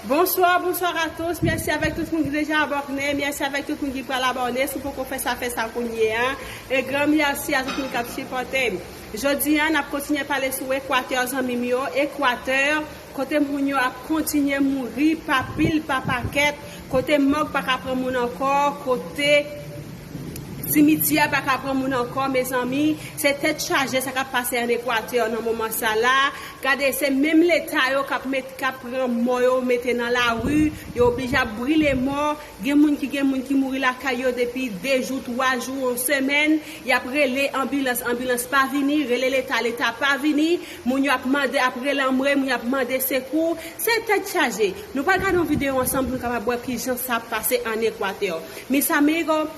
Bonsoir à tous. Merci avec tout le monde qui est déjà abonné. Merci avec tout le monde qui est abonné. Si vous pouvez faire ça pour nous. Et grand merci à tout le monde qui a supporté. Aujourd'hui, on a continué à parler sur l'Équateur, Équateur, côté Mounio a continué à mourir, pas pile, pas paquet, côté mort, pas qu'à prendre encore, côté cimetière, pas qu'à prendre encore, mes amis. C'est tête chargée, ça a passé en Équateur dans le moment ça là. Regardez, c'est même l'État qui prend mort, mettre dans la rue, il est obligé à brûler mort. Il y a des gens qui mourent la caillou depuis 2 jours, 3 jours, une semaine. Il y a après les ambulances pas venir, l'État pas venir. Moun a demandé après l'ambre, moun a demandé secours. C'est tête chargée. Nous pas regarder une vidéo ensemble pour voir qui ça passé en Équateur. Mis amigos,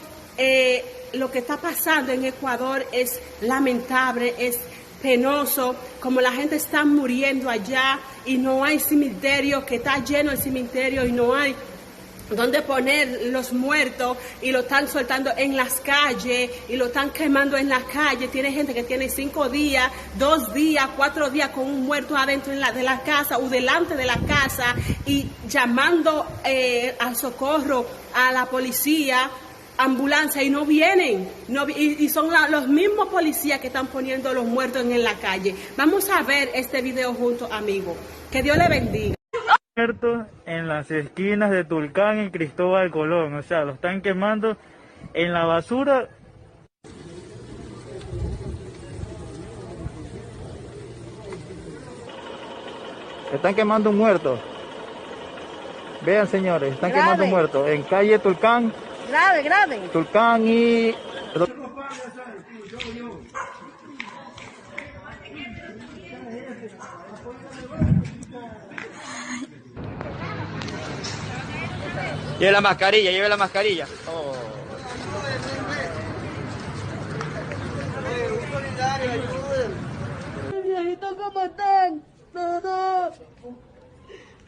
lo que está pasando en Ecuador es lamentable, es penoso, como la gente está muriendo allá y no hay cementerio, que está lleno el cementerio y no hay donde poner los muertos y lo están soltando en las calles y lo están quemando en la calle. Tiene gente que tiene 5 días, 2 días, 4 días con un muerto adentro de la casa o delante de la casa y llamando al socorro, a la policía, ambulancia y no vienen, y son los mismos policías que están poniendo los muertos en la calle. Vamos a ver este video juntos, amigos. Que Dios le bendiga. Muertos en las esquinas de Tulcán y Cristóbal Colón, o sea, lo están quemando en la basura. Están quemando un muerto. Vean, señores, están quemando un muerto en calle Tulcán. Grave. Tulcán y... Lleve la mascarilla. Oh. Viejitos, ¿cómo están? Todos.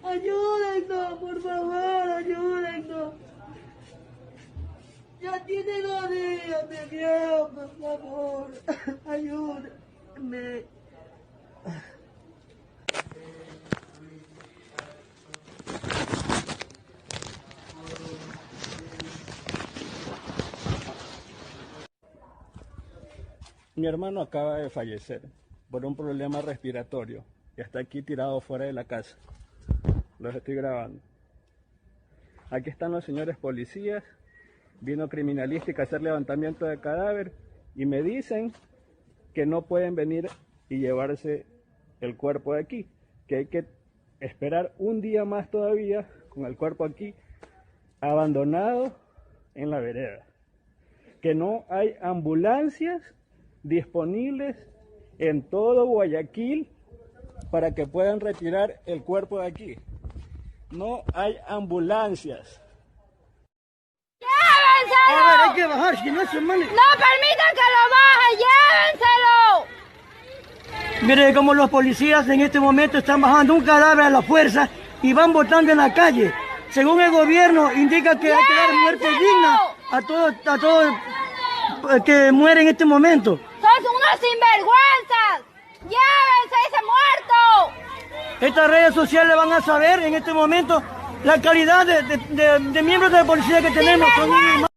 Ayúdennos, por favor, ayúdennos. Ya tiene 2 días de viejo, por favor. Ayúdenme. Mi hermano acaba de fallecer por un problema respiratorio y está aquí tirado fuera de la casa. Los estoy grabando. Aquí están los señores policías. Vino criminalística a hacer levantamiento de cadáver y me dicen que no pueden venir y llevarse el cuerpo de aquí, que hay que esperar un día más todavía con el cuerpo aquí abandonado en la vereda, que no hay ambulancias disponibles en todo Guayaquil para que puedan retirar el cuerpo de aquí. No hay ambulancias. ¡Llévenselo! A ver, hay que bajar, si no se mane. ¡No permitan que lo baje! ¡Llévenselo! Mire cómo los policías en este momento están bajando un cadáver a la fuerza y van botando en la calle. Según el gobierno, indica que hay que dar muerte digna a todos que mueren en este momento. ¡Son unos sinvergüenzas! ¡Llévense ese muerto! Estas redes sociales van a saber en este momento la calidad de miembros de la policía que tenemos. Son